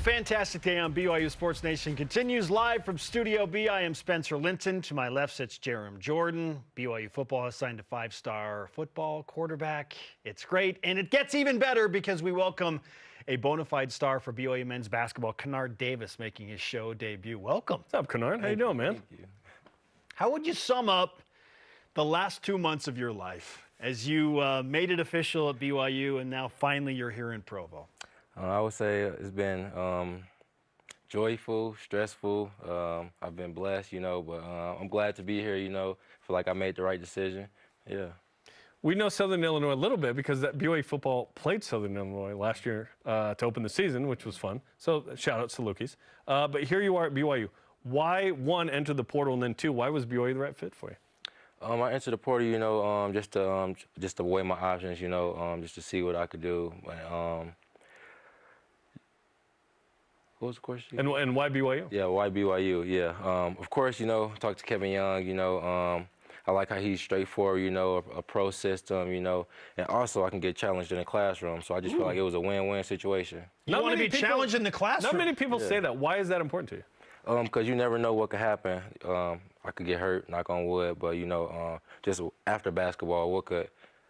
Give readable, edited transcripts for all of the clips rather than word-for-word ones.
fantastic day on BYU Sports Nation continues live from Studio B. I am Spencer Linton. To my left sits Jarom Jordan. BYU football has signed a five-star football quarterback. It's great, and it gets even better because we welcome a bona fide star for BYU men's basketball, Kennard Davis, making his show debut. Welcome. What's up, Kennard? How you doing, man? Thank you. How would you sum up the last 2 months of your life as you made it official at BYU and now finally you're here in Provo? I would say it's been joyful, stressful. I've been blessed, but I'm glad to be here, feel like I made the right decision. Yeah. We know Southern Illinois a little bit because that BYU football played Southern Illinois last year to open the season, which was fun. So shout out to Lukey's. But here you are at BYU. Why, one, enter the portal, and then two, why was BYU the right fit for you? I entered the portal, just to weigh my options, just to see what I could do. What was the question? And why BYU? Yeah, why BYU? Yeah. Of course, talk to Kevin Young, I like how he's straightforward, a pro system, and also I can get challenged in the classroom. So I just feel like it was a win-win situation. You want to be challenged in the classroom? Not many people say that. Why is that important to you? Because you never know what could happen. I could get hurt, knock on wood, but, just after basketball,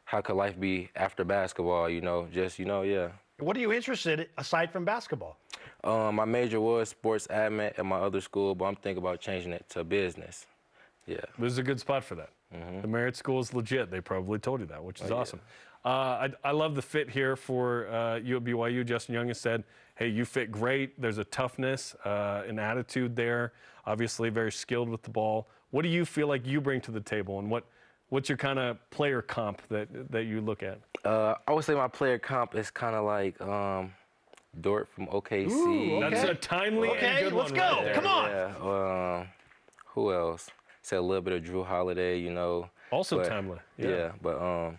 how could life be after basketball, yeah. What are you interested in aside from basketball? My major was sports admin at my other school, but I'm thinking about changing it to business. Yeah. This is a good spot for that. The Merit School is legit. They probably told you that, which is awesome. Yeah. I love the fit here for you at BYU. Justin Young has said, hey, you fit great. There's a toughness, an attitude there. Obviously very skilled with the ball. What do you feel like you bring to the table, and what's your kind of player comp that you look at? I would say my player comp is kind of like Dort from OKC. Ooh, okay. That's a timely and good let's one. go. Right there. Come on. Yeah. Who else? Say a little bit of Drew Holiday, Also but, timely. Yeah, but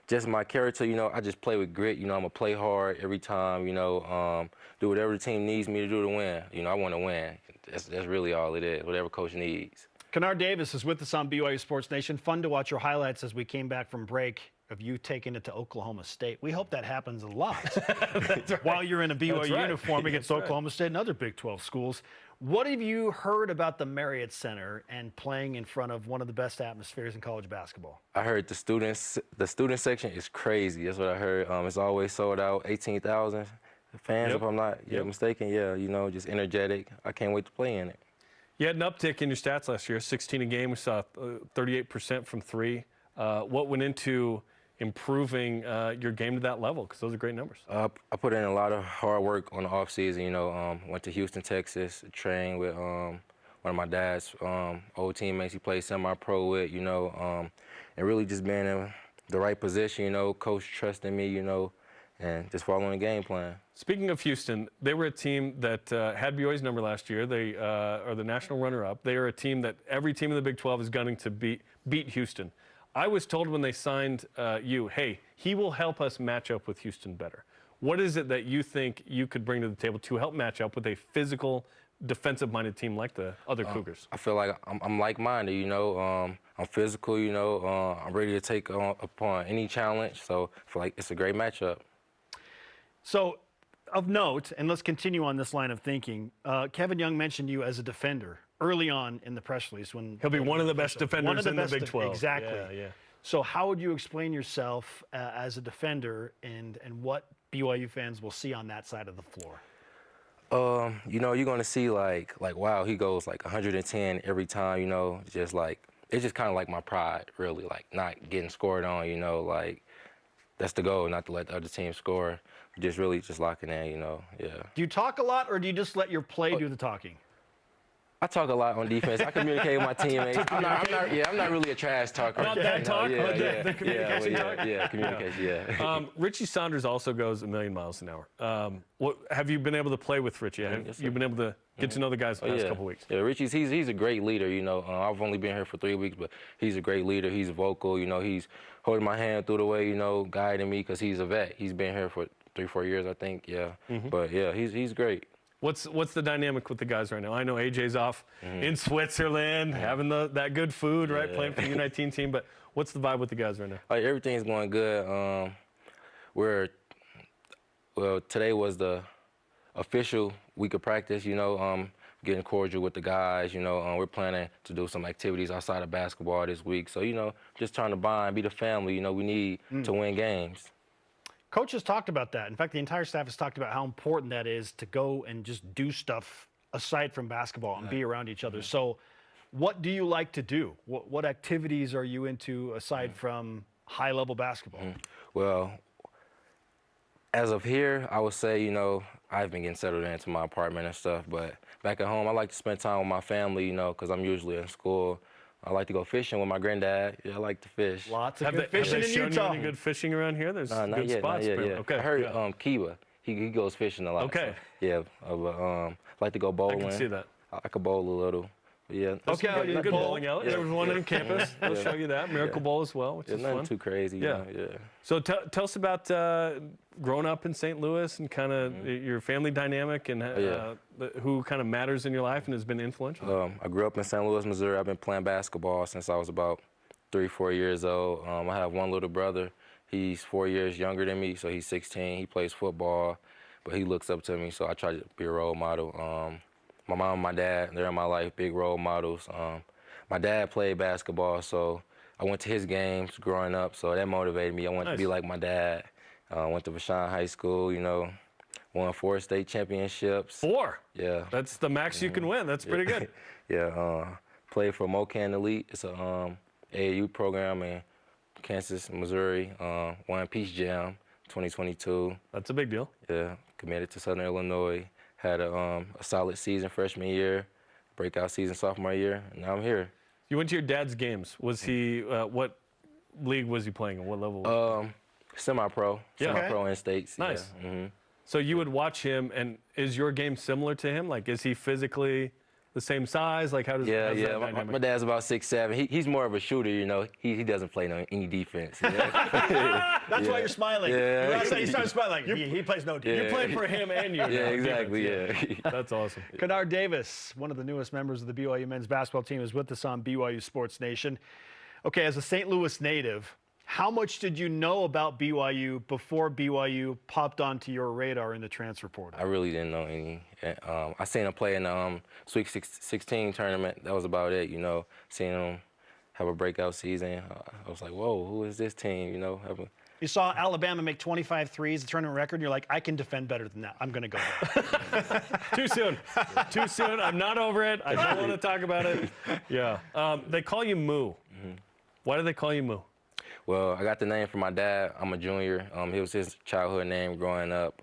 just my character, I just play with grit. I'm gonna play hard every time. Do whatever the team needs me to do to win. I want to win. That's really all it is. Whatever coach needs. Kennard Davis is with us on BYU Sports Nation. Fun to watch your highlights as we came back from break of you taking it to Oklahoma State. We hope that happens a lot while you're in a BYU uniform against Oklahoma State and other Big 12 schools. What have you heard about the Marriott Center and playing in front of one of the best atmospheres in college basketball? I heard the student section is crazy. That's what I heard. It's always sold out, 18,000 fans, if I'm not mistaken. Yeah, just energetic. I can't wait to play in it. You had an uptick in your stats last year, 16 a game. We saw 38% from three. What went into improving your game to that level? Because those are great numbers. I put in a lot of hard work on the offseason. Went to Houston, Texas, trained with one of my dad's old teammates he played semi-pro with, and really just being in the right position, coach trusting me, and just following the game plan. Speaking of Houston, they were a team that had BYU's number last year. They are the national runner-up. They are a team that every team in the Big 12 is gunning to beat Houston. I was told when they signed you, hey, he will help us match up with Houston better. What is it that you think you could bring to the table to help match up with a physical, defensive-minded team like the other Cougars? I feel like I'm like-minded, I'm physical, I'm ready to take upon any challenge. So I feel like it's a great matchup. So, of note, and let's continue on this line of thinking, Kevin Young mentioned you as a defender early on in the press release. When he'll be one of the best defenders in the Big 12. Exactly. Yeah. So how would you explain yourself as a defender and what BYU fans will see on that side of the floor? You're going to see like, wow, he goes like 110 every time, just like, it's just kind of like my pride, really, like not getting scored on, like that's the goal, not to let the other team score. Just really just locking in, yeah. Do you talk a lot, or do you just let your play do the talking? I talk a lot on defense. I communicate with my teammates. I'm not really a trash talker. Not that talk, but the communication talk? Yeah, communication, yeah. Richie Saunders also goes a million miles an hour. What have you been able to play with Richie? Have you been able to get to know the guys the past couple weeks? Yeah, Richie's he's a great leader. I've only been here for 3 weeks, but he's a great leader. He's vocal. He's holding my hand through the way. Guiding me because he's a vet. He's been here for 3-4 years, I think. Yeah, but yeah, he's great. What's the dynamic with the guys right now? I know AJ's off in Switzerland, having that good food, right? Playing for the U19 team. But what's the vibe with the guys right now? Everything's going good. Today was the official week of practice, you know, getting cordial with the guys, you know. We're planning to do some activities outside of basketball this week. So, you know, just trying to bond, be the family, you know, we need to win games. Coach has talked about that. In fact, the entire staff has talked about how important that is to go and just do stuff aside from basketball and be around each other. So what do you like to do? What activities are you into aside from high-level basketball? Well, as of here, I would say, you know, I've been getting settled into my apartment and stuff. But back at home, I like to spend time with my family, you know, because I'm usually in school. I like to go fishing with my granddad. Yeah, I like to fish. Lots of good fishing in Utah. Have they shown you any good fishing around here? There's good spots. Not yet. Okay. I heard Kiba. He goes fishing a lot. Okay. So, yeah, but I like to go bowling. I can see that. I could bowl a little. But yeah. Okay, good bowling alley. There was one on campus. We'll show you that. Miracle Bowl as well, which is nothing fun. Too crazy. Yeah. You know, yeah. So tell us about growing up in St. Louis and kind of your family dynamic and who kind of matters in your life and has been influential. I grew up in St. Louis, Missouri. I've been playing basketball since I was about 3-4 years old. I have one little brother. He's 4 years younger than me, so he's 16. He plays football, but he looks up to me, so I try to be a role model. My mom and my dad, they're in my life, big role models. My dad played basketball, so I went to his games growing up, so that motivated me. I wanted to be like my dad. Went to Vashon High School, you know, won 4 state championships. 4? Yeah. That's the max you can win. That's pretty good. Yeah. Played for MoCan Elite. It's a AAU program in Kansas, Missouri. Won Peach Jam 2022. That's a big deal. Yeah. Committed to Southern Illinois. Had a solid season freshman year, breakout season sophomore year, and now I'm here. You went to your dad's games. Was he, what league was he playing and what level? Semi-pro. Semi-pro in states. Nice. Yeah. So you would watch him, and is your game similar to him? Like, is he physically the same size? Like, how does that dynamic? My dad's about 6'7". He's more of a shooter, you know. He doesn't play any defense. You know? That's why you're smiling. Yeah. You started smiling. He plays no defense. You play for him and you. Yeah, exactly. Yeah. That's awesome. Kennard Davis, one of the newest members of the BYU men's basketball team, is with us on BYU Sports Nation. Okay, as a St. Louis native, how much did you know about BYU before BYU popped onto your radar in the transfer portal? I really didn't know any. I seen him play in the Sweet 16 tournament. That was about it, you know. Seeing him have a breakout season. I was like, whoa, who is this team, you know? You saw Alabama make 25 threes, the tournament record, and you're like, I can defend better than that. I'm going to go there. Too soon. Too soon. I'm not over it. I don't want to talk about it. Yeah. They call you Moo. Why do they call you Moo? Well, I got the name from my dad. I'm a junior. It was his childhood name growing up.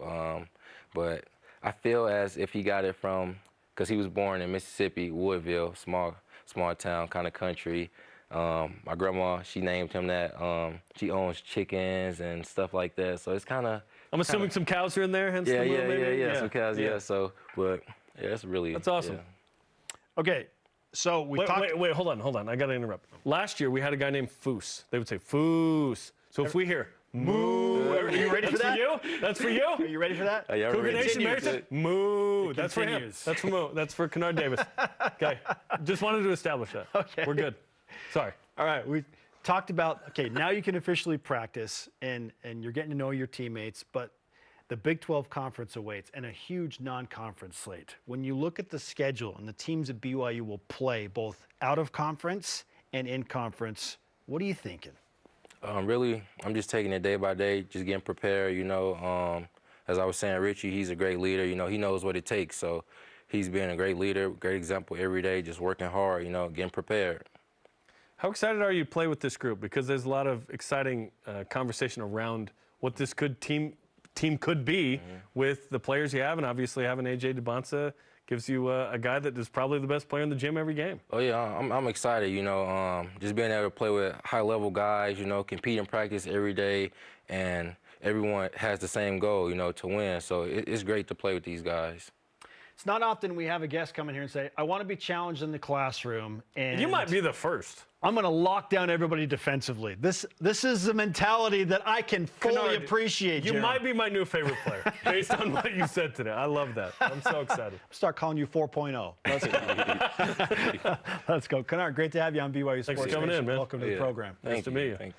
But I feel as if he got it from, because he was born in Mississippi, Woodville, small town, kind of country. My grandma, she named him that. She owns chickens and stuff like that. So it's kind of. I'm assuming some cows are in there, hence the Moo, maybe? Yeah, some cows, yeah. So, but yeah, that's awesome. Yeah. Okay. So we talked. Wait, hold on. I got to interrupt. Last year, we had a guy named Foos. They would say, Foos. So if we hear, Moo. Are you ready for that? That's for you? That's for you? Are you ready for that? Cougar Nation, Maryton? Moo. That's for him. continues. That's for Moo. That's for Kennard Davis. Okay. Just wanted to establish that. Okay. We're good. Sorry. All right. We talked about, okay, now you can officially practice and you're getting to know your teammates, but the Big 12 Conference awaits and a huge non-conference slate. When you look at the schedule and the teams that BYU will play both out of conference and in conference, what are you thinking? Really, I'm just taking it day by day, just getting prepared, you know. As I was saying, Richie, he's a great leader. You know, he knows what it takes. So he's being a great leader, great example every day, just working hard, you know, getting prepared. How excited are you to play with this group? Because there's a lot of exciting conversation around what this team could be with the players you have, and obviously having A.J. DeBonsa gives you a guy that is probably the best player in the gym every game. Oh, yeah, I'm excited, you know, just being able to play with high-level guys, you know, compete in practice every day, and everyone has the same goal, you know, to win. So it's great to play with these guys. It's not often we have a guest come in here and say, I want to be challenged in the classroom. And you might be the first. I'm going to lock down everybody defensively. This is the mentality that I can fully Kennard, appreciate. You might be my new favorite player based on what you said today. I love that. I'm so excited. Start calling you 4.0. Let's go. Let's go. Kennard, great to have you on BYU Sports Thanks for coming in, man. Welcome to the program. Nice to meet you.